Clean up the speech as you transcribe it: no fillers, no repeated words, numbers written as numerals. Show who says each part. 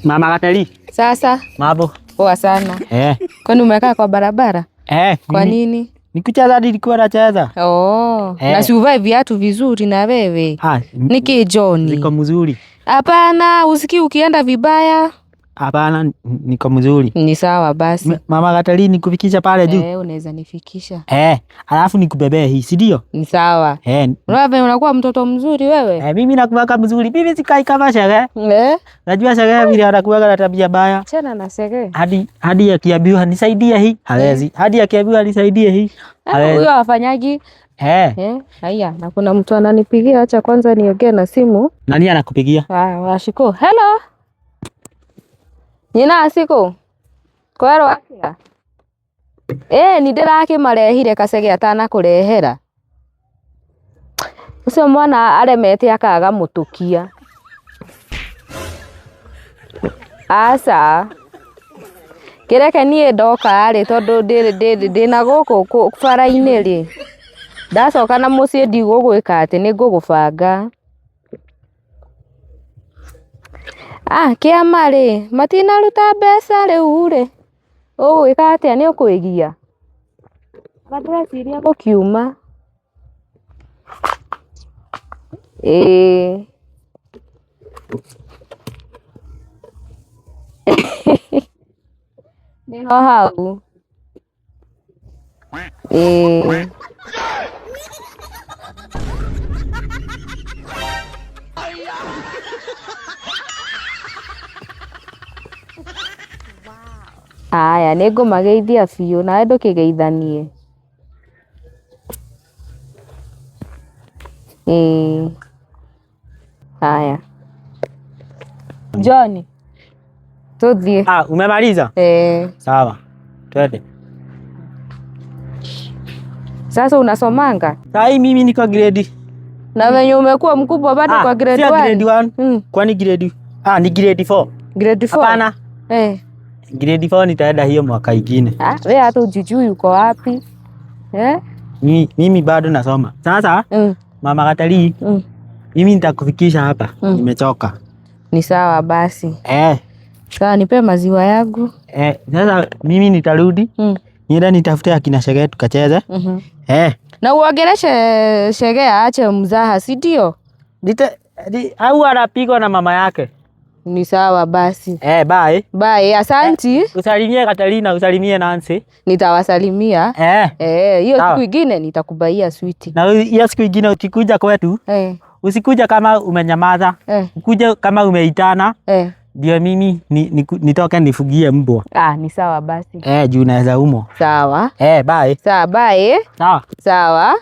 Speaker 1: Mama Kateli.
Speaker 2: Sasa.
Speaker 1: Mambo.
Speaker 2: Poa sana. Kwani umekaa kwa barabara? Kwa nini?
Speaker 1: Nikucheza nilikuwa nacheza.
Speaker 2: Na si uvae viatu vizuri na wewe. Niki Johnny.
Speaker 1: Niko mzuri.
Speaker 2: Hapana, usikii ukienda vibaya.
Speaker 1: Hapana, niko mzuri.
Speaker 2: Ni sawa basi.
Speaker 1: Mama Kateli nikufikisha pale juu.
Speaker 2: Unaweza nifikisha.
Speaker 1: Alafu nikubebee hii, si ndio?
Speaker 2: Ni sawa. Wewe unakuwa mtoto mzuri wewe.
Speaker 1: Mimi nakuwa mzuri. Mimi sikai kama Shege. Najua Shege vile anakuwa na tabia mbaya.
Speaker 2: Chana na Shege.
Speaker 1: Hadi akiambiwa nisaidie hii, hawezi. Hadi akiambiwa nisaidie hii.
Speaker 2: Huyo afanyaji? Haya, na kuna mtu ananipigia, acha kwanza niongee na simu.
Speaker 1: Nani anakupigia?
Speaker 2: Washiko. Hello. Nyina asiko. Kwero akia. Ni ndirake marehire Kacege atana kurehera. Ucio mwana aremete akaga mutukia. Asa. Kireke nie ndoka ari tondu ndina guku bara-ini ri. Ndacoka na mucii ndigugwika ati ni ngugubanga. Kiama ri matinaruta mbeca riu ri. Ugwika atia ni ukwigia? Ndĩreciria gũkiuma. Nĩho hau. Aya, nĩngũmageithia biũ, nawe ndũkĩgeithanie. Haya. Johnny. Tuthie.
Speaker 1: Umemaliza? Sawa. Twende.
Speaker 2: Sasa unasomanga?
Speaker 1: Sai mimi niko grade.
Speaker 2: Na wenye umekuwa mkubwa bado kwa grade 1?
Speaker 1: Grade 1. Kwani grade? Ni grade 4.
Speaker 2: Grade 4?
Speaker 1: Hapana. Grade 4 nitaenda hiyo mwaka ingine.
Speaker 2: Wewe hata ujijui uko wapi?
Speaker 1: Mimi bado nasoma. Sasa Mama Kateli, mimi nitakufikisha hapa. Nimechoka.
Speaker 2: Ni sawa basi.
Speaker 1: Sasa
Speaker 2: nipe maziwa yangu.
Speaker 1: Sasa mimi nitarudi. Nienda nitafute akina Shege tukacheze.
Speaker 2: Na uongeleshe Shege aache mzaha, si ndio?
Speaker 1: Au anapigwa na mama yake.
Speaker 2: Ni sawa basi.
Speaker 1: Bye.
Speaker 2: Bye, asanti.
Speaker 1: Usalimie Katalina, usalimie Nancy.
Speaker 2: Nitawasalimia. Hiyo siku nyingine nitakubaia sweet. Na
Speaker 1: hiyo siku nyingine ukikuja kwetu, usikuja kama umenyamaza. Ukuje kama umeitana. Ndio mimi nitoke nifugie mbwa.
Speaker 2: Ni sawa basi.
Speaker 1: Juu naweza umo.
Speaker 2: Sawa.
Speaker 1: Bye.
Speaker 2: Sawa, bye.
Speaker 1: Sawa.
Speaker 2: Sawa.